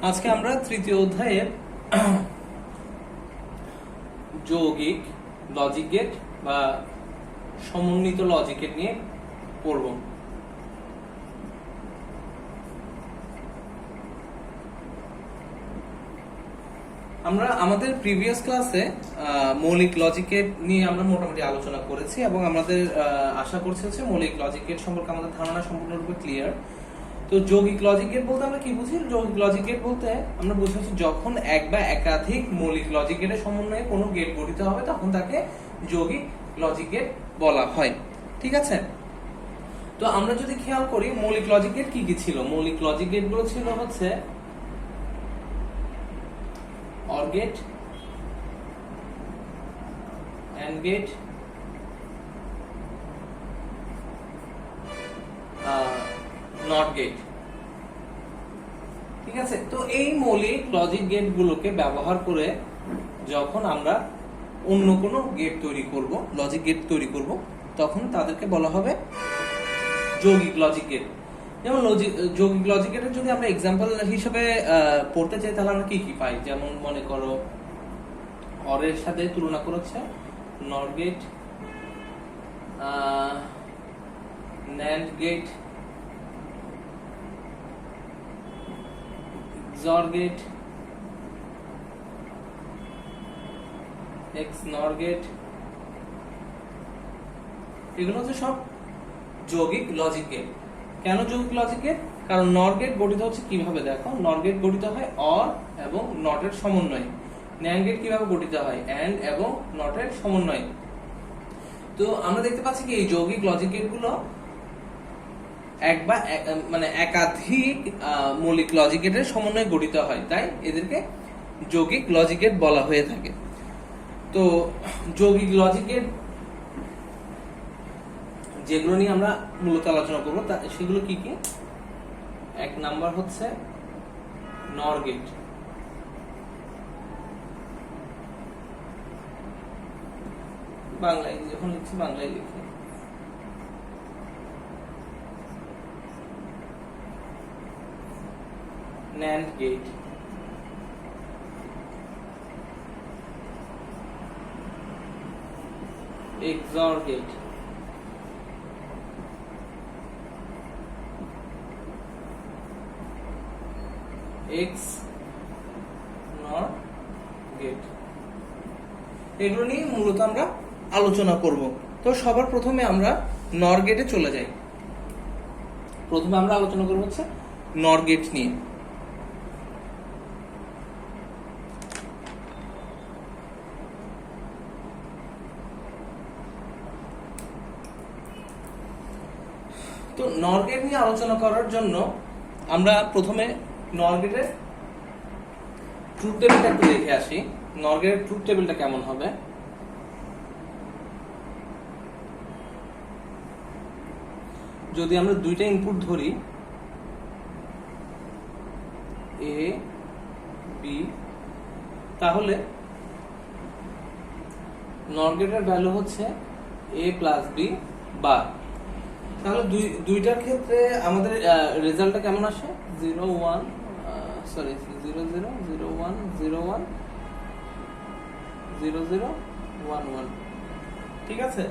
আজকে আমরা তৃতীয় অধ্যায়ের যৌগিক লজিক গেট বা সমন্বিত লজিক গেট নিয়ে পড়ব। আমরা আমাদের প্রিভিয়াস ক্লাসে মৌলিক লজিক গেট নিয়ে আমরা মোটামুটি আলোচনা করেছি এবং আমাদের আশা করছি হচ্ছে মৌলিক লজিক গেট সম্পর্কে আমাদের ধারণা সম্পূর্ণরূপে ক্লিয়ার। তো যৌগিক লজিক গেট বলতে আমরা কি বুঝি? যৌগিক লজিক গেট বলতে আমরা বুঝাচ্ছি যখন এক বা একাধিক মৌলিক লজিক গেটের সমন্বয়ে কোনো গেট গঠিত হবে তখন তাকে যৌগিক লজিক গেট বলা হয়। ঠিক আছে, তো আমরা যদি খেয়াল করি মৌলিক লজিক গেট কি কি ছিল। মৌলিক লজিক গেট গুলো ছিল হচ্ছে or gate, and gate, not gate. ঠিক আছে, তো এই মৌলিক লজিক গেট গুলোকে ব্যবহার করে যখন আমরা অন্য কোনো গেট তৈরি করব, লজিক গেট তৈরি করব, তখন তাদেরকে বলা হবে যৌগিক লজিক গেট। যেমন যৌগিক লজিক গেটের যদি আমরা এক্সাম্পল হিসেবে পড়তে চাই তাহলে আমরা কি কি পাই? যেমন মনে করো অরের সাথে তুলনা করেছে not gate, nand gate, XOR gate, XNOR gate, এগুলো হচ্ছে সব যৌগিক লজিক গেট। কেন যৌগিক লজিক গেট? কারণ নর গেট গঠিত হচ্ছে কিভাবে দেখো, নর গেট গঠিত হয় অর এবং নটের সমন্বয়ে। ন্যান্ড গেট কিভাবে গঠিত হয়? এন্ড এবং নটের সমন্বয়ে। তো আমরা দেখতে পাচ্ছি কি এই যৌগিক লজিক গেট গুলো এক বা মানে একাধিক মৌলিক লজিক গেটের সমন্বয়ে গঠিত হয়, তাই এদেরকে যৌগিক লজিক গেট বলা হয়ে থাকে। তো যৌগিক লজিক গেট যেগুলো নিয়ে আমরা মূলত আলোচনা করব সেগুলো কি কি? এক নাম্বার হচ্ছে নর গেট। বাংলায় যখন লিখছি বাংলায় লিখি। NAND gate, XOR gate, XNOR gate, এগুলো নিয়ে মূলত আমরা আলোচনা করব। তো সবার প্রথমে আমরা নর গেটে চলে যাই। প্রথমে আমরা আলোচনা করব হচ্ছে নর গেট নিয়ে। তো নর গেট নিয়ে আলোচনা করার জন্য আমরা প্রথমে নর গেটের ট্রুথ টেবিলটা একটু দেখে আসি। নর গেটের ট্রুথ টেবিলটা কেমন হবে? যদি আমরা দুইটা ইনপুট ধরি এ বি, তাহলে নর গেটের ভ্যালু হচ্ছে এ প্লাস বি বার। তাহলে দুইটার ক্ষেত্রে আমাদের রেজাল্টটা কেমন আসে? 0 1 সরি 0 0 0 1 0 1 0 0 1 1। ঠিক আছে,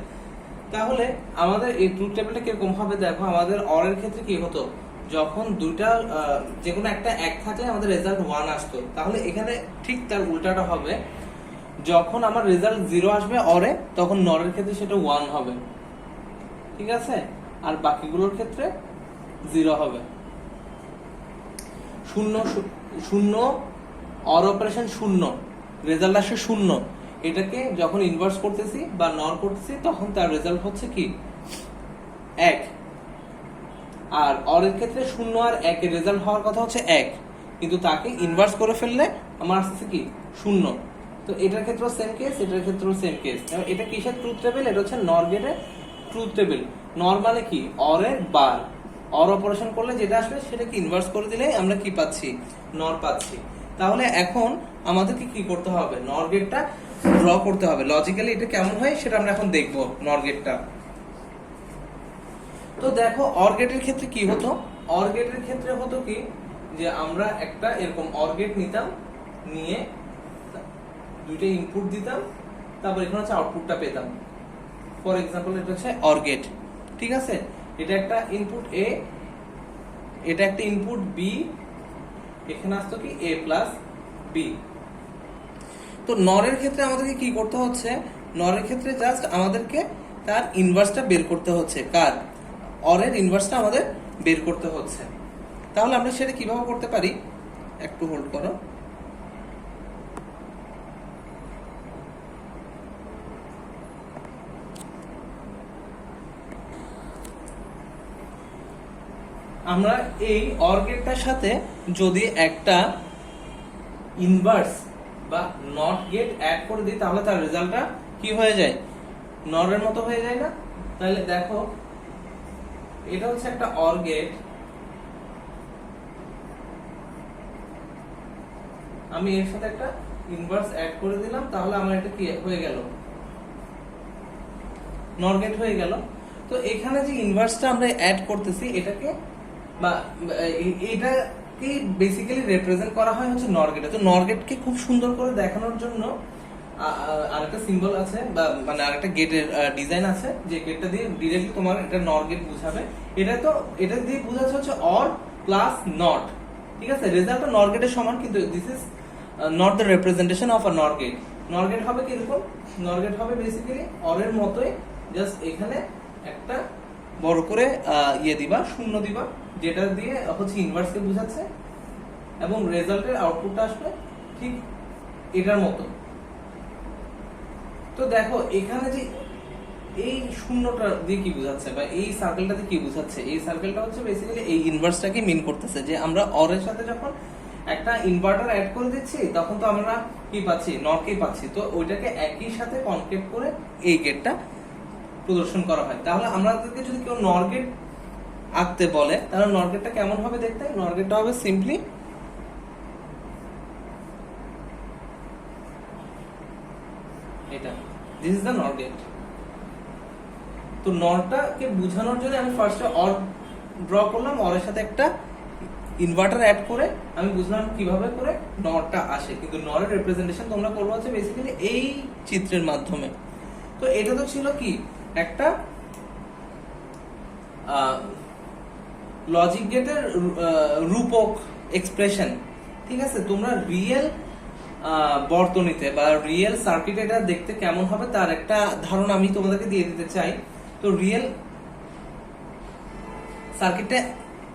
তাহলে আমাদের এই ট্রুথ টেবিলটা কিরকম হবে দেখো। আমাদের অর এর ক্ষেত্রে কি হতো, যখন দুইটা যে কোনো একটা এক থাকলে আমাদের রেজাল্ট 1 আসতো, তাহলে এখানে ঠিক তার উল্টাটা হবে। যখন আমার রেজাল্ট 0 আসবে অরে, তখন নরের ক্ষেত্রে সেটা 1 হবে। ঠিক আছে, আর বাকিগুলোর ক্ষেত্রে 0 হবে। শূন্য শূন্য, অর অপারেশন শূন্য, রেজাল্ট আসে 0। এটাকে যখন ইনভার্স করতেছি বা নর করতেছি তখন তার রেজাল্ট হচ্ছে কি 1। আর অর এর ক্ষেত্রে 0 আর 1 এর রেজাল্ট হওয়ার কথা হচ্ছে 1, কিন্তু তাকে ইনভার্স করে ফেললে আমার আসছে কি 0। তো এটার ক্ষেত্রেও সেম কেস, এটার ক্ষেত্রেও সেম কেস। এটা কিসের ট্রুথ টেবিল? এটা হচ্ছে নর গেটের ট্রুথ টেবিল। নর মানে কি? অর এর বার। অর অপারেশন করলে যেটা আসবে সেটাকে ইনভার্স করে দিলে আমরা কি পাচ্ছি? নর পাচ্ছি। তাহলে এখন আমাদেরকে কি করতে হবে? নর গেটটা ড্র করতে হবে। লজিক্যালি এটা কেমন হয় সেটা আমরা এখন দেখব। নর গেটটা তো দেখো অর গেটের ক্ষেত্রে কি হতো, অর গেটের ক্ষেত্রে হতো কি যে আমরা একটা এরকম অর গেট নিতাম, নিয়ে দুইটা ইনপুট দিতাম, তারপর এখানে হচ্ছে আউটপুটটা পেতাম। ফর এক্সাম্পল এটা হচ্ছে অর গেট, ঠিক আছে? এটা একটা ইনপুট এ, এটা একটা ইনপুট বি, এখানে আসতো কি এ প্লাস বি। তো নরের ক্ষেত্রে আমাদেরকে কি করতে হচ্ছে? নরের ক্ষেত্রে জাস্ট আমাদেরকে তার ইনভার্সটা বের করতে হচ্ছে। কার? অরের ইনভার্সটা আমাদের বের করতে হচ্ছে। তাহলে আমরা সেটা কিভাবে করতে পারি? একটু হোল্ড করো। আমরা এই অর গেটটার সাথে যদি একটা ইনভার্স বা নট গেট অ্যাড করে দিই, তাহলে তার রেজাল্টটা কি হয়ে যায়? নরের মতো হয়ে যায় না? তাহলে দেখো, এটা হচ্ছে একটা অর গেট, আমি এর সাথে একটা ইনভার্স অ্যাড করে দিলাম, তাহলে আমার এটা কি হয়ে গেল? নর গেট হয়ে গেল। তো এখানে যে ইনভার্সটা আমরা অ্যাড করতেছি, এটাকে বা এটাকে বেসিক্যালি রিপ্রেজেন্ট করা হয় হচ্ছে নর গেটে। তো নর গেটকে খুব সুন্দর করে দেখানোর জন্য আরেকটা সিম্বল আছে, বা মানে আরেকটা গেটের ডিজাইন আছে, যে গেটটা দিয়ে ডিরেক্টলি তোমার এটা নর গেট বুঝাবে। এটা দিয়ে বোঝাচ্ছে হচ্ছে অর প্লাস নট, ঠিক আছে? রেজাল্টটা নর গেটের সমান, কিন্তু this is not the representation of a নর গেট। নর গেট হবে কিরকম? নর গেট হবে বেসিক্যালি অরের মতোই, জাস্ট এখানে একটা বড় করে ইয়ে দিবা, শূন্য দিবা, যেটা দিয়ে হচ্ছে ইনভার্সকে বোঝাচ্ছে, এবং রেজাল্টের আউটপুটটা আসবে ঠিক এটার মতো। তো দেখো এখানে যে এই শূন্যটা দিয়ে কি বোঝাচ্ছে, বা এই সার্কেলটা দিয়ে কি বোঝাচ্ছে? এই সার্কেলটা হচ্ছে বেসিক্যালি এই ইনভার্সটাকে মিন করতেছে, যে আমরা অরের সাথে যখন একটা ইনভার্টার অ্যাড করে দিচ্ছি, তখন তো আমরা কি পাচ্ছি? নটকেই পাচ্ছি। তো ওইটাকে একই সাথে কনকেট করে এই গেটটা প্রদর্শন করা হয়। তাহলে আমাদেরকে যদি কেউ নর গেট আঁকতে বলে, তাহলে নর গেটটা কেমন হবে দেখতে? নর গেটটা হবে সিম্পলি এটা, দিস ইজ দ্য নর গেট। তো নরটাকে বোঝানোর জন্য আমি ফার্স্টে অর ড্র করলাম, অরের সাথে একটা ইনভার্টার অ্যাড করে আমি বুঝলাম কিভাবে করে নরটা আসে। কিন্তু নরের রিপ্রেজেন্টেশন তোমরা করবো হচ্ছে বেসিক্যালি এই চিত্রের মাধ্যমে। তো এটা তো ছিল কি একটা লজিক গেটের রূপক এক্সপ্রেশন, ঠিক আছে? তোমরা রিয়েল বর্তনীতে বা রিয়েল সার্কিটে এটা দেখতে কেমন হবে তার একটা ধারণা আমি তোমাদেরকে দিয়ে দিতে চাই। তো রিয়েল সার্কিটে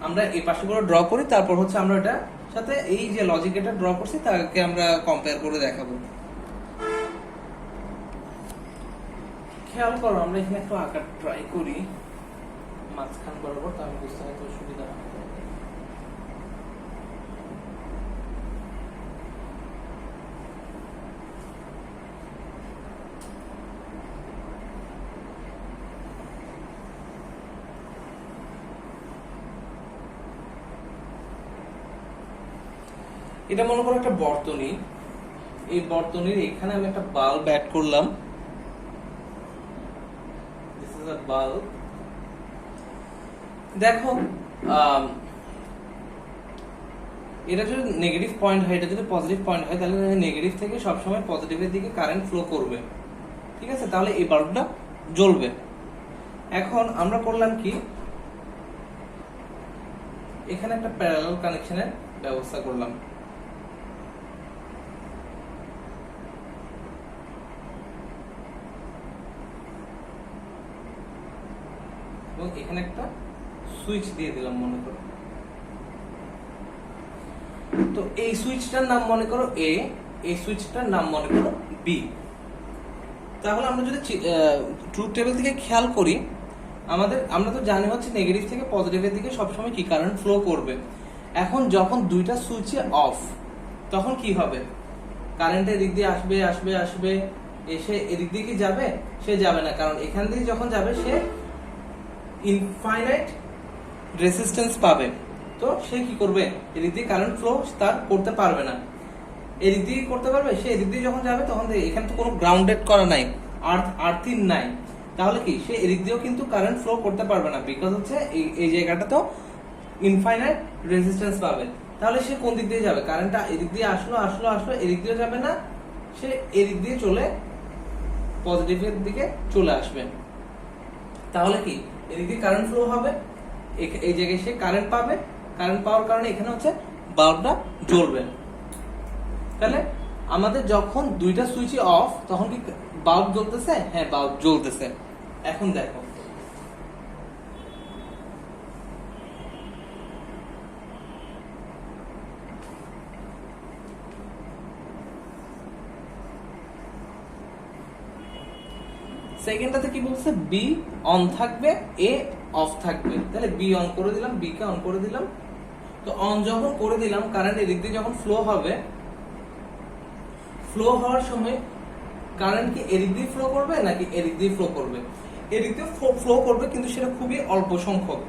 আমরা এই পাশে করে ড্র করি, তারপর হচ্ছে আমরা এটা সাথে এই যে লজিক গেটটা ড্র করছি তাকে আমরা কম্পেয়ার করে দেখাবো। খেয়াল করো, আমরা এখানে একটু আঁকার ট্রাই করি মাঝখান বরাবর, তো আমি বুঝতে হয়তো সুবিধা হবে। এটা মনে করো একটা বর্তনী, এই বর্তনীর এখানে আমি একটা বাল্ব অ্যাড করলাম, দিস ইজ আ বাল্ব। দেখো এটা যদি নেগেটিভ পয়েন্ট হয়, এটা যদি পজিটিভ পয়েন্ট হয়, তাহলে নেগেটিভ থেকে সবসময় পজিটিভের দিকে কারেন্ট ফ্লো করবে, ঠিক আছে? তাহলে এই বাল্বটা জ্বলবে। এখন আমরা করলাম কি, এখানে একটা প্যারালাল কানেকশনের ব্যবস্থা করলাম। এবং এখানে একটা সুইচ দিয়ে দিলাম মনে করো। তো এই সুইচটার নাম মনে করো এ, এই সুইচটার নাম মনে করো বি। তাহলে আমরা যদি ট্রুথ টেবিল থেকে খেয়াল করি, আমরা তো জানি হচ্ছে নেগেটিভ থেকে পজিটিভের দিকে সবসময় কি কারেন্ট ফ্লো করবে। এখন যখন দুইটা সুইচে অফ, তখন কি হবে? কারেন্ট এদিক দিয়ে আসবে আসবে আসবে, এসে এদিক দিয়ে কি যাবে? সে যাবে না, কারণ এখান দিয়ে যখন যাবে সে ইনফাইনাইট রেজিস্ট্যান্স পাবে। তো সে কি করবে? এদিক দিয়ে কারেন্ট ফ্লো তার করতে পারবে না। এদিক দিয়ে করতে পারবে? সে এদিক দিয়ে যখন যাবে তখন এখানে তো কোনো গ্রাউন্ডেড করা নাই, আর্থিং নাই, তাহলে কি সে এদিক দিয়েও কিন্তু কারেন্ট ফ্লো করতে পারবে না, বিকজ হচ্ছে এই জায়গাটা তো ইনফাইনাইট রেজিস্ট্যান্স পাবে। তাহলে সে কোন দিক দিয়ে যাবে? কারেন্টটা এদিক দিয়ে আসলো আসলো আসলো, এদিক দিয়ে যাবে না, সে এদিক দিয়ে চলে পজিটিভের দিকে চলে আসবে। তাহলে কি এদিক দিয়ে কারেন্ট ফ্লো হবে, এই জায়গায় সে কারেন্ট পাবে, কারেন্ট পাওয়ার কারণে এখানে হচ্ছে বাল্বটা জ্বলবে। তাহলে আমাদের যখন দুইটা সুইচই অফ তখন কি বাল্ব জ্বলতেছে? হ্যাঁ, বাল্ব জ্বলতেছে। এখন দেখো সেকেন্ডটাতে কি বলছে, বি অন থাকবে, এ অফ থাকবে। তাহলে বি অন করে দিলাম, বি কে অন করে দিলাম। তো অন যখন করে দিলাম, কারেন্ট এদিক দিয়ে যখন ফ্লো হবে, ফ্লো হওয়ার সময় কারেন্ট কি এদিক দিয়ে ফ্লো করবে নাকি এদিক দিয়ে ফ্লো করবে? এদিক দিয়ে ফ্লো করবে, কিন্তু সেটা খুবই অল্প সংখ্যক।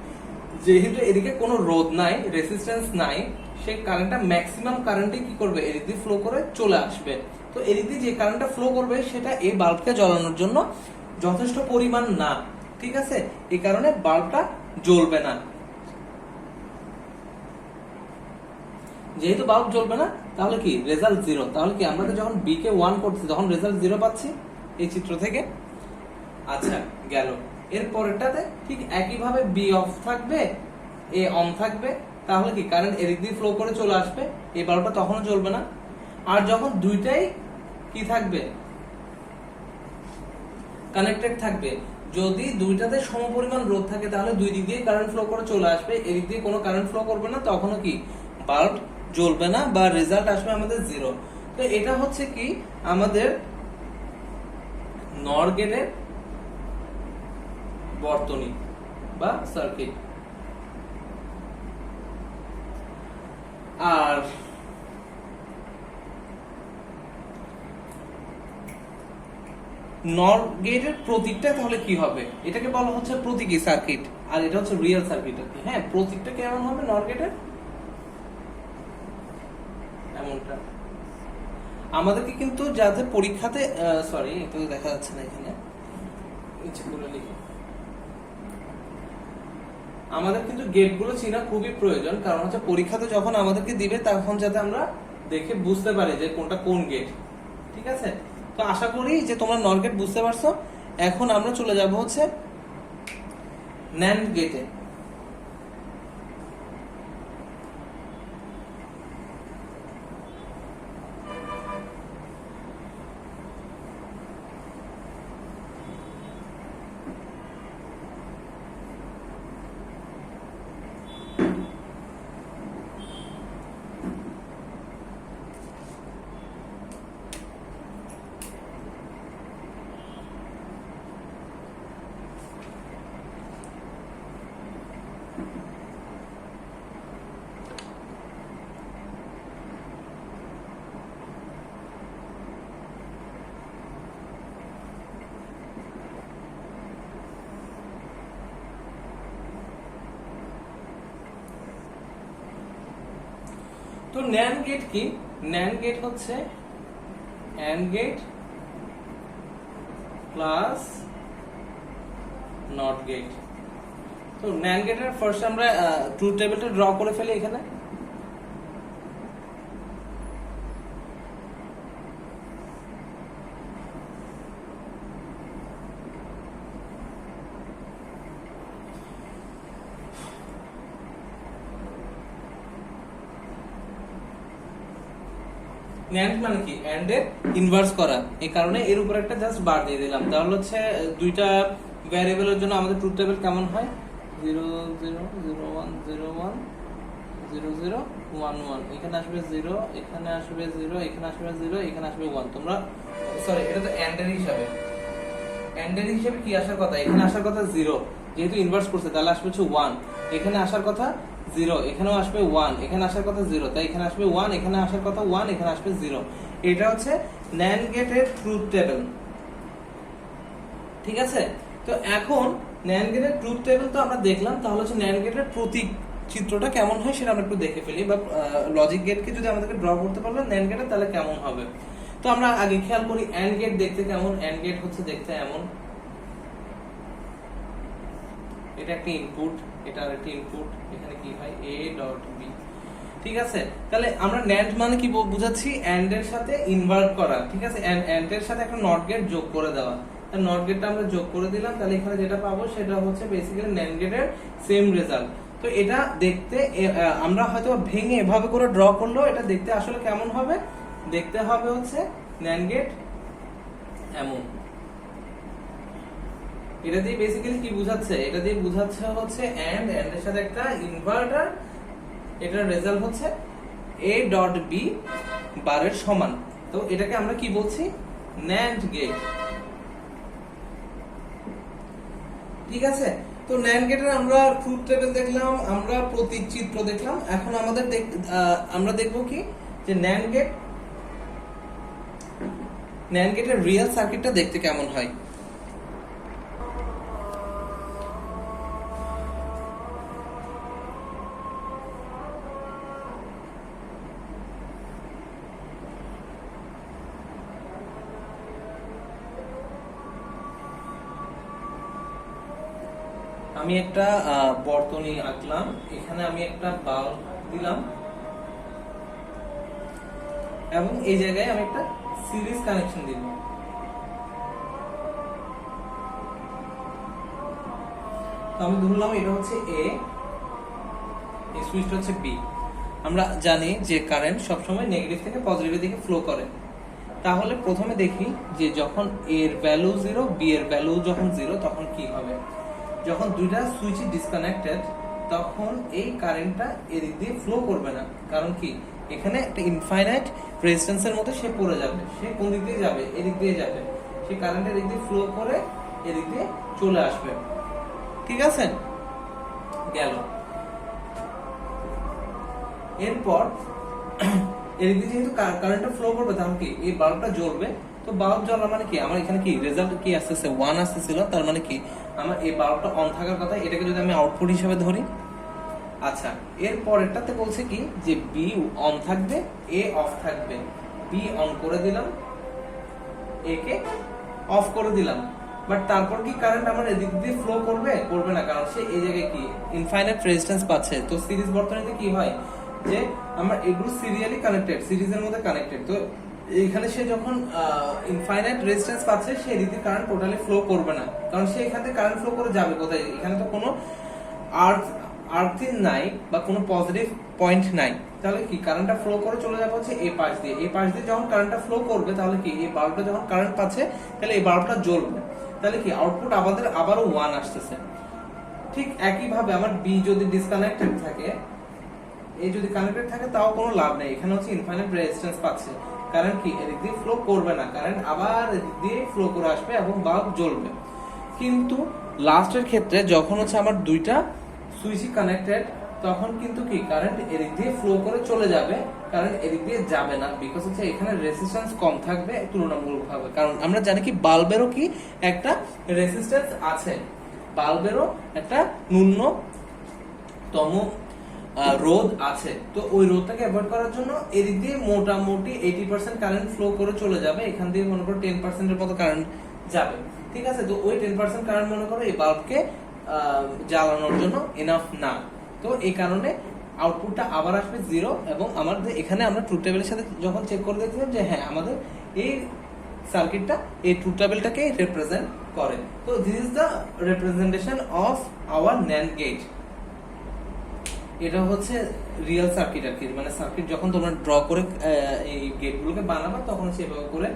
যেহেতু এদিকে কোনো রোধ নাই, রেসিস্ট্যান্স নাই, সেই কারেন্টটা ম্যাক্সিমাম কারেন্টই কি করবে, এদিক দিয়ে ফ্লো করে চলে আসবে। তো এদিক দিয়ে যে কারেন্টটা ফ্লো করবে সেটা এই বাল্বকে জ্বালানোর জন্য যথেষ্ট পরিমাণ না, ঠিক আছে? এই কারণে বাল্বটা জ্বলবে না। যেহেতু বাল্ব জ্বলবে না, তাহলে কি রেজাল্ট জিরো। তাহলে কি আমরা যখন বি কে 1 করছি তখন রেজাল্ট জিরো পাচ্ছি এই চিত্র থেকে। আচ্ছা, গেল। এর পরেরটাতে ঠিক একই ভাবে বি অফ থাকবে, এ অন থাকবে। তাহলে কি কারেন্ট এদিক দিয়ে ফ্লো করে চলে আসবে, এই বাল্বটা তখনও জ্বলবে না। আর যখন দুইটাই কি থাকবে, কানেক্টেড থাকবে, যদি দুইটাতে সমপরিমাণ রোধ থাকে তাহলে দুই দিক দিয়ে কারেন্ট ফ্লো করে চলে আসবে, এদিক দিয়ে কোনো কারেন্ট ফ্লো করবে না, তখনও কি বাল্ব জ্বলবে না বা রেজাল্ট আসবে আমাদের জিরো। তো এটা হচ্ছে কি আমাদের নর গেটের বর্তনী বা সার্কিট। আর নর গেটের প্রতীকটা তাহলে কি হবে? এটাকে বলা হচ্ছে প্রতীকী সার্কিট, আর এটা হচ্ছে রিয়েল সার্কিট। হ্যাঁ, প্রতীকটা কেমন হবে নর গেটের? এমনটা। আমাদেরকে কিন্তু যাতে পরীক্ষাতে, সরি এটা তো দেখা যাচ্ছে না এখানে, ইচ্ছে করে লিখি। আমাদের কিন্তু গেটগুলো চেনা খুবই প্রয়োজন, কারণ হচ্ছে পরীক্ষাতে যখন আমাদেরকে দিবে তখন যাতে আমরা দেখে বুঝতে পারি যে কোনটা কোন গেট, ঠিক আছে? তো আশা করি যে তোমরা নর গেট বুঝতে পারছো। এখন আমরা চলে যাব হচ্ছে ন্যান্ড গেটে। তো ন্যান্ড গেট কি? ন্যান্ড গেট হচ্ছে and gate plus not gate. তো ন্যান্ড গেটের ফার্স্ট আমরা ট্রুথ টেবিলটা ড্র করে ফেলি এখানে। ন্যান্ড মানে কি? অ্যান্ড এর ইনভার্স করা, এই কারণে এর উপর একটা জাস্ট বার দিয়ে দিলাম। তাহলে হচ্ছে দুইটা ভ্যারিয়েবলের জন্য আমাদের ট্রুথ টেবিল কেমন হয়, 0 0 0 1 0 1 0 0 1 1, এখানে আসবে 0, এখানে আসবে 0, এখানে আসবে 0, এখানে আসবে 1। তোমরা সরি, এটা তো অ্যান্ড এর হিসাবে, অ্যান্ড এর হিসাবে কি আসার কথা? এখানে আসার কথা 0, যেহেতু ইনভার্স করছে তাহলে আসবে হচ্ছে 1। এখানে আসার কথা 0, এখানেও আসবে 1, এখানে আসার কথা 0, তাই এখানে আসবে 1, এখানে আসার কথা 1, এখানে আসবে 0। এটা হচ্ছে NAND গেটের ট্রুথ টেবিল, ঠিক আছে? তো এখন NAND গেটের ট্রুথ টেবিল তো আমরা দেখলাম, তাহলে হচ্ছে NAND গেটের প্রতীক চিত্রটা কেমন হয় সেটা আমরা একটু দেখে ফেলি, বা লজিক গেটকে যদি আমাদেরকে ড্র করতে পারলো NAND গেটে তাহলে কেমন হবে। তো আমরা আগে খেয়াল করি AND গেট দেখতে কেমন। AND গেট হচ্ছে দেখতে এমন, এটা একটা ইনপুট, এটা আরেকটা ইনপুট, এখানে কি হয় a ডট b, ঠিক আছে, তাহলে আমরা ন্যান্ড মানে কি বুঝাচ্ছি, এন্ড এর সাথে ইনভার্ট করা, ঠিক আছে, এন্ড এর সাথে একটা নট গেট যোগ করে দেওয়া। নট গেটটা আমরা যোগ করে দিলাম, তাহলে এখানে যেটা পাবো সেটা হচ্ছে বেসিক্যালি ন্যান্ড গেটের সেম রেজাল্ট। তো এটা দেখতে আমরা হয়তো ভেঙে এভাবে করে ড্র করলেও এটা দেখতে আসলে কেমন হবে, দেখতে হবে হচ্ছে ন্যান্ড গেট এমন। এটা দিয়ে বেসিক্যালি কি বোঝাচ্ছে, এটা দিয়ে বোঝাচ্ছে হচ্ছে এন্ড এর সাথে একটা ইনভার্টার, এটার রেজাল্ট হচ্ছে a ডট b বারের সমান। তো এটাকে আমরা কি বলছি, ন্যান্ড গেট। ঠিক আছে, তো ন্যান্ড গেটের আমরা ট্রুথ টেবিল দেখলাম, আমরা প্রতীক চিত্র দেখলাম। এখন আমাদের আমরা দেখব কি যে ন্যান্ড গেটের রিয়েল সার্কিটটা দেখতে কেমন হয়। আমি একটা বর্তনী আঁকলাম, এখানে আমি একটা বাল্ব দিলাম এবং এই জায়গায় আমি একটা সিরিজ কানেকশন দিব। তো আমি ধরলাম এটা হচ্ছে এ, এই সুইচটা হচ্ছে বি। আমরা জানি যে কারেন্ট সবসময় নেগেটিভ থেকে পজিটিভের দিকে ফ্লো করে। তাহলে প্রথমে দেখি যে যখন এ এর ভ্যালু 0, বি এর ভ্যালু যখন 0 তখন কি হবে। যখন দুইটা সুইচ ডিসকানেক্টেড তখন এই কারেন্টটা এদিক দিয়ে ফ্লো করবে না, কারণ কি এখানে একটা ইনফাইনাইট রেজিস্ট্যান্সের মধ্যে সে পড়ে যাবে। সে কোন দিক দিয়ে যাবে, এদিক দিয়ে যাবে, সে কারেন্ট এদিক দিয়ে ফ্লো করে এদিক দিয়ে চলে আসবে। ঠিক আছে, গেল। এরপর এদিক দিয়ে যেহেতু কারেন্টটা ফ্লো করবে তখন কি এই বাল্বটা জ্বলবে। তো বাল্ব জ্বলা মানে কি, আমার এখানে কি রেজাল্ট কি আসতেছে 1 আসতেছিল, তার মানে কি আমার এই বাল্বটা অন থাকার কথা। এটাকে যদি আমি আউটপুট হিসেবে ধরি, আচ্ছা এর পরেরটাতে বলছে কি যে বি অন থাকবে, এ অফ থাকবে। বি অন করে দিলাম, এ কে অফ করে দিলাম, বাট তারপর কি কারেন্ট আমার এদিক দিয়ে ফ্লো করবে, করবে না, কারণ সে এই জায়গায় কি ইনফাইনাইট রেজিস্ট্যান্স পাচ্ছে। তো সিরিজ বর্তনীতে কি হয় যে আমার এগুলো সিরিয়ালি কানেক্টেড, সিরিজের মধ্যে কানেক্টেড। তো এইখানে সে যখন ইনফাইনাইট রেজিস্ট্যান্স পাচ্ছে সে এদিক দিয়ে কারেন্ট টোটালি ফ্লো করবে না, কারণ সে এখান থেকে কারেন্ট ফ্লো করে যাবে কোথায়, এখানে তো কোনো আর্থিং নাই বা কোনো পজিটিভ পয়েন্ট নাই। তাহলে কি কারেন্টটা ফ্লো করে চলে যাবে হচ্ছে এই পাশ দিয়ে। এই পাশ দিয়ে যখন কারেন্টটা ফ্লো করবে তাহলে কি এই বাল্বটা যখন কারেন্ট পাচ্ছে তাহলে এই বাল্বটা জ্বলবে। তাহলে কি আউটপুট আবারও 1 আসতেছে। ঠিক একই ভাবে আমার বি যদি ডিসকানেক্টেড থাকে, এই যদি কানেক্টেড থাকে তাও কোনো লাভ নেই, এখানে হচ্ছে ইনফাইনাইট রেজিস্ট্যান্স পাচ্ছে। কারেন্ট কি এদিক দিয়ে ফ্লো করবে না, কারেন্ট আবার এদিক দিয়ে ফ্লো করে আসবে এবং বাল্ব জ্বলবে। কিন্তু লাস্টের ক্ষেত্রে যখন হচ্ছে আমার দুইটা সুইচই কানেক্টেড তখন কিন্তু কি কারেন্ট এদিক দিয়ে ফ্লো করে চলে যাবে, কারেন্ট এদিক দিয়ে যাবে না, বিকজ হচ্ছে এখানে রেজিস্ট্যান্স কম থাকবে তুলনামূলকভাবে। কারণ আমরা জানি কি বাল্বেরও কি একটা রেজিস্ট্যান্স আছে, বাল্বেরও একটা ন্যূনতম রোধ আছে। তো ওই রোধটাকে অ্যাভয়েড করার জন্য এদিক দিয়ে মোটামুটি 80% কারেন্ট ফ্লো করে চলে যাবে, এখান দিয়ে মনে করো 10% এর মতো কারেন্ট যাবে। ঠিক আছে, তো ওই 10% কারেন্ট মনে করো এই বাল্বকে জ্বালানোর জন্য এনাফ না। তো এই কারণে আউটপুটটা আবার আসবে 0 এবং আমাদের এখানে আমরা ট্রুথ টেবিলের সাথে যখন চেক করে দেখলাম যে হ্যাঁ আমাদের এই সার্কিটটা এই ট্রুথ টেবিলটাকে রিপ্রেজেন্ট করে। তো this is the representation of our NAND gate. এটা হচ্ছে রিয়েল সার্কিট আর কি, মানে সার্কিট যখন তোমরা ড্র করে এই গেটগুলোকে বানাবা তখন সেভাবে করে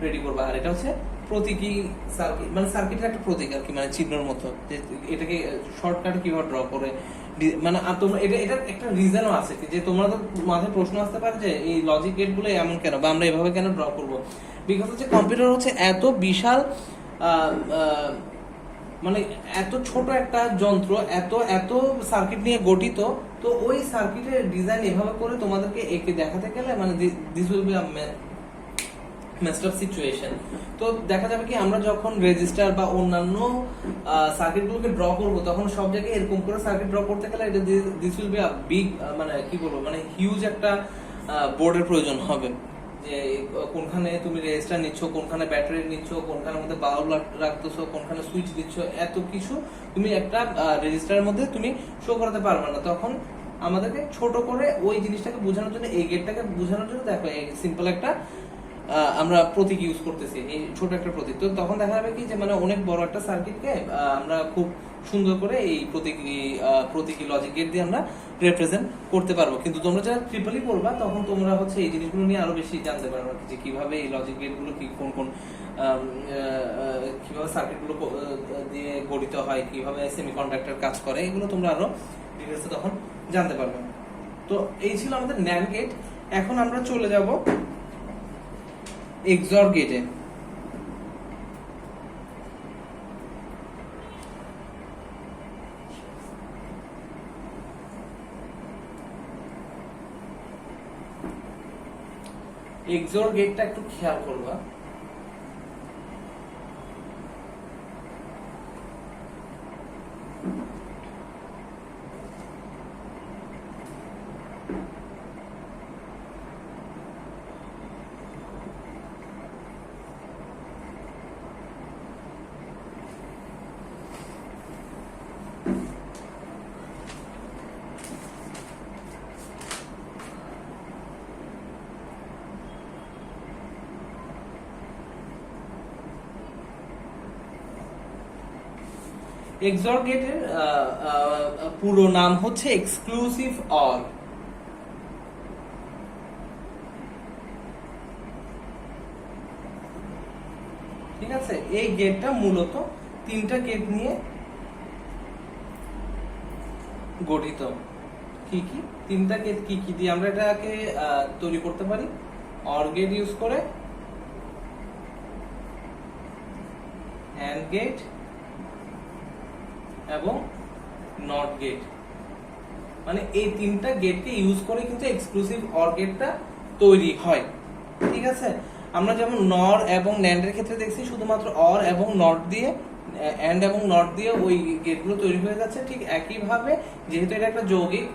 রেডি করবা। আর এটা হচ্ছে প্রতীকী সার্কিট, মানে সার্কিটের একটা প্রতীক আর কি, মানে চিহ্নের মতো, যে এটাকে শর্টকাটে কিভাবে ড্র করে মানে। আর তোমরা এটার একটা রিজনও আছে যে তোমরা তো মাথায় প্রশ্ন আসতে পারে যে এই লজিক গেটগুলো এমন কেন বা আমরা এভাবে কেন ড্র করব। বিকজ হচ্ছে কম্পিউটার হচ্ছে এত বিশাল মানে এত ছোট একটা যন্ত্র, এত এত সার্কিট নিয়ে গঠিত। তো ওই সার্কিটের ডিজাইন এভাবে করে তোমাদেরকে একে দেখাতে গেলে মানে this will be a messed up situation. তো দেখা যাবে কি আমরা যখন রেজিস্টার বা অন্যান্য সার্কিটগুলোকে ড্র করব তখন সব জায়গায় এরকম করে সার্কিট ড্র করতে গেলে এটা this will be a big মানে কি বলবো মানে হিউজ একটা বোর্ডের প্রয়োজন হবে, যে কোনখানে তুমি রেজিস্টার নিচ্ছ, কোনখানে ব্যাটারি নিচ্ছ, কোনখানের মধ্যে বাল্ব রাখতেছো, কোনখানে সুইচ দিচ্ছ, এত কিছু তুমি একটা রেজিস্টারের মধ্যে তুমি শো করাতে পারবে না। তখন আমাদেরকে ছোট করে ওই জিনিসটাকে বোঝানোর জন্য, এই গেটটাকে বোঝানোর জন্য দেখো সিম্পল একটা আমরা প্রতীক ইউজ করতেছি, এই ছোট একটা প্রতীক। তো তখন দেখা যাবে কি যে মানে অনেক বড় একটা সার্কিটকে আমরা খুব সুন্দর করে এই প্রতীকী লজিক গেট দিয়ে আমরা রিপ্রেজেন্ট করতে পারবো। কিন্তু তোমরা যারা ট্রিপলই পড়বা তখন তোমরা হচ্ছে এই জিনিসগুলো নিয়ে আরো বেশি জানতে পারবে যে কিভাবে এই লজিক গেটগুলো কি কোন কোন কিভাবে সার্কিটগুলো দিয়ে গঠিত হয়, কিভাবে সেমিকন্ডাক্টর কাজ করে, এগুলো তোমরা আরো ডিটেইলসে তখন জানতে পারবে। তো এই ছিল আমাদের NAND গেট। এখন আমরা চলে যাব XOR গেটে। XOR গেটটা একটু খেয়াল করবা। XOR গেটের পুরো নাম হচ্ছে এক্সক্লুসিভ অর। ঠিক আছে, এই গেটটা মূলত তিনটা গেট নিয়ে গঠিত। কি কি তিনটা গেট কি কি দিয়ে আমরা এটাকে তৈরি করতে পারি? অর গেট ইউজ করে, অ্যান্ড গেট এবং নট গেট। মানে এই তিনটা গেটকে ইউজ করে কিন্তু এক্সক্লুসিভ অর গেটটা তৈরি হয়। ঠিক আছে, আমরা যেমন নর এবং ন্যান্ড এর ক্ষেত্রে দেখছি শুধুমাত্র অর এবং নট দিয়ে, অ্যান্ড এবং নট দিয়ে ওই গেটগুলো তৈরি হয়ে যাচ্ছে। ঠিক একই ভাবে যেহেতু এটা একটা যৌগিক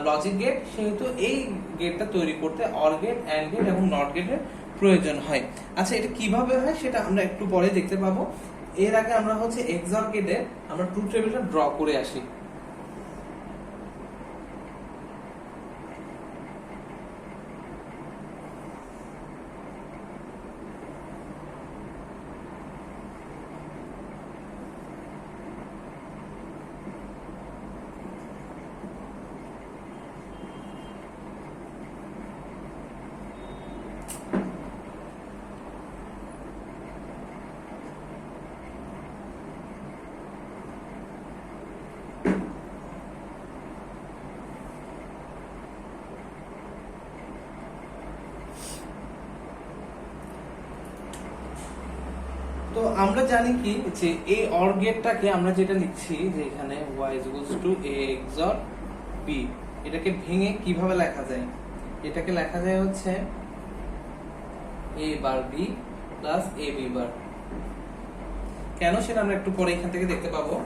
লজিক গেট, সেহেতু এই গেটটা তৈরি করতে অর গেট, অ্যান্ড গেট এবং নট গেটের প্রয়োজন হয়। আচ্ছা, এটা কিভাবে হয় সেটা আমরা একটু পরে দেখতে পাবো। এর আগে আমরা হচ্ছে XOR গেটে আমরা ট্রুথ টেবিলটা ড্র করে আসি। তো আমরা জানি কি যে এই অর গেটটাকে আমরা যেটা লিখছি যে এখানে y a XOR b, এটাকে ভেঙে কিভাবে লেখা যায়? এটাকে লেখা যায় হচ্ছে a bar b plus a b বার। কেন সেটা আমরা একটু পরে এখান থেকে দেখতে পাবো।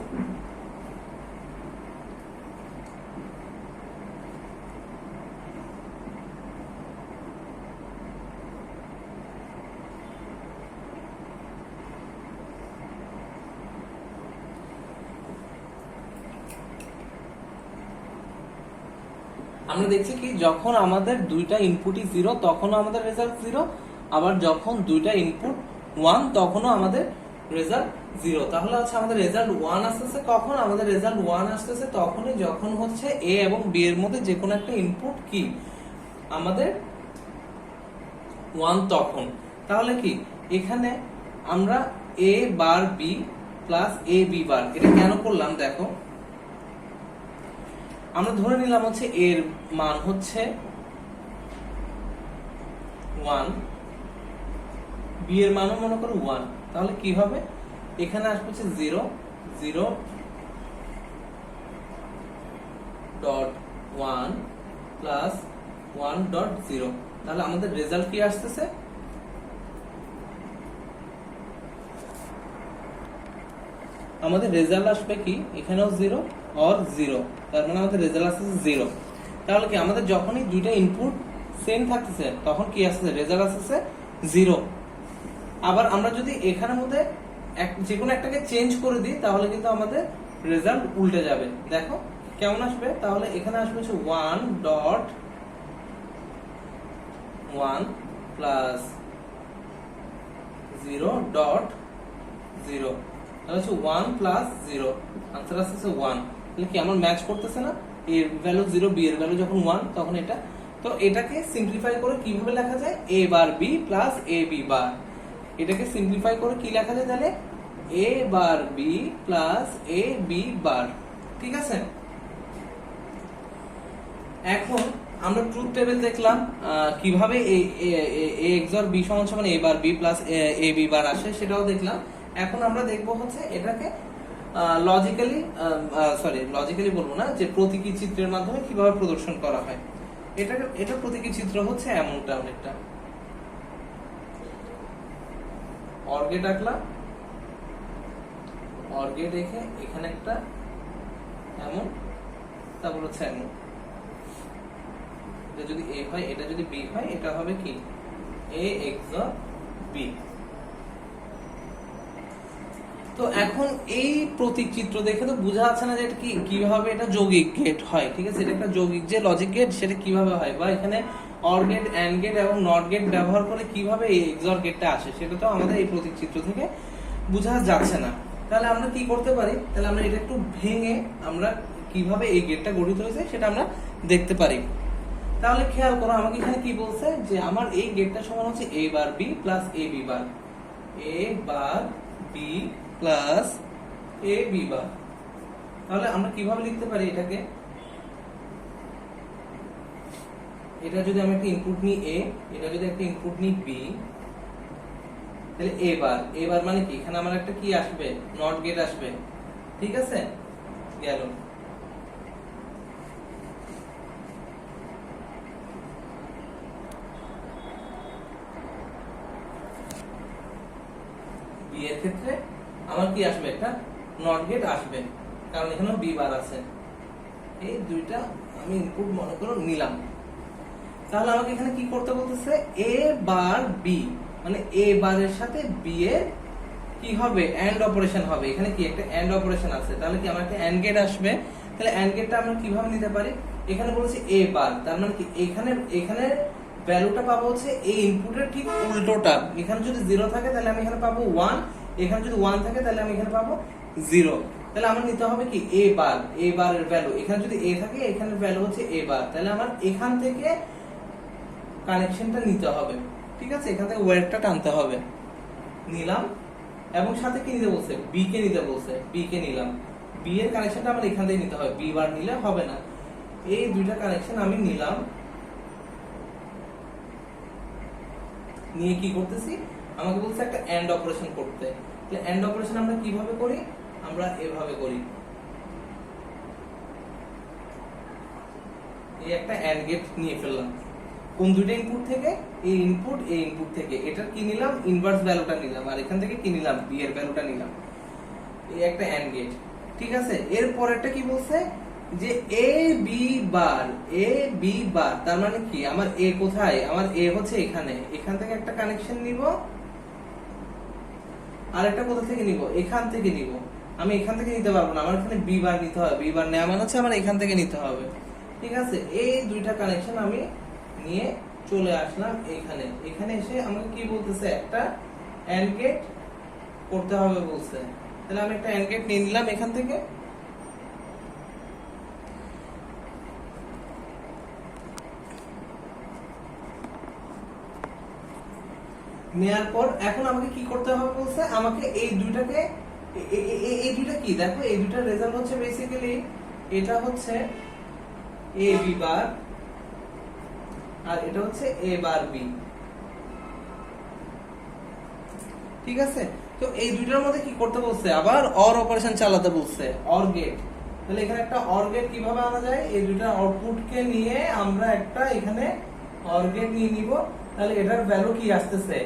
আমরা দেখছি কি যখন আমাদের দুইটা ইনপুটই 0 তখনও আমাদের রেজাল্ট 0, আবার যখন দুইটা ইনপুট 1 তখনও আমাদের রেজাল্ট 0। তাহলে হচ্ছে আমাদের রেজাল্ট 1 আসতেছে কখন? আমাদের রেজাল্ট 1 আসতেছে তখনই যখন হচ্ছে a এবং b এর মধ্যে যে কোনো একটা ইনপুট কি আমাদের 1 তখন। তাহলে কি এখানে আমরা a bar b plus a b বার, এটা কেন করলাম দেখো। আমরা ধরে নিলাম হচ্ছে এর মান হচ্ছে 1, বি এর মানও মনে করো 1, তাহলে কি হবে? এখানে আসবে হচ্ছে 0 0 ডট 1 প্লাস 1 ডট 0। তাহলে আমাদের রেজাল্ট কি আসতেছে? আমাদের রেজাল্ট আসবে কি এখানেও 0 অর 0, তার মানে আমাদের রেজাল্ট আসছে 0। তাহলে কি আমাদের যখনই দুইটা ইনপুট সেম থাকতেছে তখন কি আসছে? রেজাল্ট আসছে 0। আবার আমরা যদি এখানের মধ্যে যে কোনো একটাকে চেঞ্জ করে দিই তাহলে কিন্তু আমাদের রেজাল্ট উল্টে যাবে। দেখো কেমন আসবে? তাহলে এখানে আসবে হচ্ছে 1 ডট 1 প্লাস 0 ডট 0, তাহলে হচ্ছে 1 প্লাস 0, আনসার আসছে 1। তাহলে কি আমার ম্যাচ করতেছে না? a এর ভ্যালু 0, b এর ভ্যালু যখন 1 তখন এটা, তো এটাকে সিম্পলিফাই করে কিভাবে লেখা যায়? a bar b plus a b বার। এটাকে সিম্পলিফাই করে কি লেখা যায় তাহলে? a bar b plus a b বার। ঠিক আছে, এখন আমরা ট্রুথ টেবিল দেখলাম কিভাবে a XOR b সমান সমান a bar b plus a b বার আসে, সেটাও দেখলাম। এখন আমরা দেখব হচ্ছে এটাকে লজিক্যালি বলবো না, যে প্রতীকী চিত্রের মাধ্যমে কিভাবে প্রদর্শন করা হয়। এটা প্রতীকী চিত্র হচ্ছে এমনটা, অনেকটা অর গেট আঁকলাম, অর গেট রেখে এখানে একটা এমন, তারপর হচ্ছে এমন। এটা যদি a হয়, এটা যদি b হয়, এটা হবে কি a XOR b। তো এখন এই প্রতীক চিত্র দেখে তো বোঝা যাচ্ছে না যে এটা কিভাবে এটা যৌগিক গেট হয়। ঠিক আছে, এটা একটা যৌগিক যে লজিক গেট, সেটা কিভাবে হয়, বা এখানে অর গেট, এন্ড গেট এবং নট গেট ব্যবহার করে কিভাবে এই XOR গেটটা আসে, সেটা তো আমাদের এই প্রতীক চিত্র থেকে বোঝা যাচ্ছে না। তাহলে আমরা কি করতে পারি? তাহলে আমরা এটা একটু ভেঙে আমরা কিভাবে এই গেটটা গঠিত হয়েছে সেটা আমরা দেখতে পারি। তাহলে খেয়াল করো, আমাকে এখানে কি বলছে যে আমার এই গেটটা সমান হচ্ছে a bar b plus a b bar, a bar b plus a b বার। তাহলে আমরা কিভাবে লিখতে পারি এটাকে? এটা যদি আমি একটা ইনপুট নিই a, এটা যদি একটা ইনপুট নিই b, তাহলে a বার মানে কি? এখানে আমার একটা কি আসবে? নট গেট আসবে। ঠিক আছে, গেল। বি এর ক্ষেত্রে আমার কি আসবে? একটা নট গেট আসবে, কারণ এখানে বি বার আছে। এই দুইটা আমি ইনপুট মনে করো নিলাম। তাহলে আমাকে এখানে কি করতে বলতেছে? a বার b, মানে a বারের সাথে b এর কি হবে? এন্ড অপারেশন হবে। এখানে কি একটা এন্ড অপারেশন আছে, তাহলে কি আমার একটা এন্ড গেট আসবে। তাহলে এন্ড গেটটা আমরা কিভাবে নিতে পারি? এখানে বলেছি a বার, তার মানে কি এখানে ভ্যালুটা পাবো হচ্ছে এই ইনপুটের ঠিক উল্টোটা। এখানে যদি 0 থাকে তাহলে আমি এখানে পাবো 1, এখানে যদি 1 থাকে তাহলে আমি এখানে পাবো 0। তাহলে আমার নিতে হবে কি a বারের ভ্যালু, এখানে যদি a থাকে এখানে ভ্যালু হচ্ছে a বার, তাহলে আমার এখান থেকে কানেকশনটা নিতে হবে। ঠিক আছে, এখান থেকে ওয়্যারটা টানতে হবে। নিলাম, এবং সাথে কি নিতে বলছে? b কে নিতে বলছে, b কে নিলাম। b এর কানেকশনটা আমার এখান থেকে নিতে হবে, b বার নিলে হবে না। এই দুইটা কানেকশন আমি নিলাম, নিয়ে কি করতেছি? আমাকে বলছে একটা এন্ড অপারেশন করতে। তাহলে এন্ড অপারেশন আমরা কিভাবে করি? আমরা এভাবে করি। এই একটা এন্ড গেট নিয়ে ফেললাম। কোন দুইটা ইনপুট থেকে? এই ইনপুট থেকে এটার কি নিলাম? ইনভার্স ভ্যালুটা নিলাম, আর এখান থেকে কি নিলাম? বি এর ভ্যালুটা নিলাম। এই একটা এন্ড গেট। ঠিক আছে, এর পরেরটা কি বলছে? যে a b বার, তার মানে কি আমার a কোথায়? আমার a হচ্ছে এখানে, এখান থেকে একটা কানেকশন নিব, আর একটা কোথা থেকে নিব? এখান থেকে নিব। আমি এখান থেকে নিতে পারবো না, আমার এখানে b বার নিতে হবে। b বার নেওয়া মানে হচ্ছে আমার এখান থেকে নিতে হবে। ঠিক আছে, এই দুইটা কানেকশন আমি নিয়ে চলে আসলাম এখানে। এখানে এসে আমাকে কি বলতেছে? একটা এন্ড গেট করতে হবে বলছে। তাহলে আমি একটা এন্ড গেট নিয়ে নিলাম এখান থেকে। নেয়ার পর এখন আমাকে কি করতে হবে বলছে? আমাকে এই দুইটাকে, এই দুইটা কি দেখো, এই দুইটার রেজাল্ট হচ্ছে বেসিক্যালি এটা হচ্ছে a b বার, আর এটা হচ্ছে a বার b। ঠিক আছে, তো এই দুইটার মধ্যে কি করতে বলছে? আবার অর অপারেশন চালাতে বলছে, অর গেট। তাহলে এখানে একটা অর গেট কিভাবে আনা যায়? এই দুইটা আউটপুটকে নিয়ে আমরা একটা এখানে অর গেট নিয়ে নিব। তাহলে এটার ভ্যালু কি আসতেছে?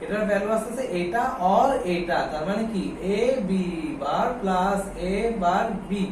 এটার ভ্যালু আসতেছে এটা অর এটা, তার মানে কি a b bar plus a bar b।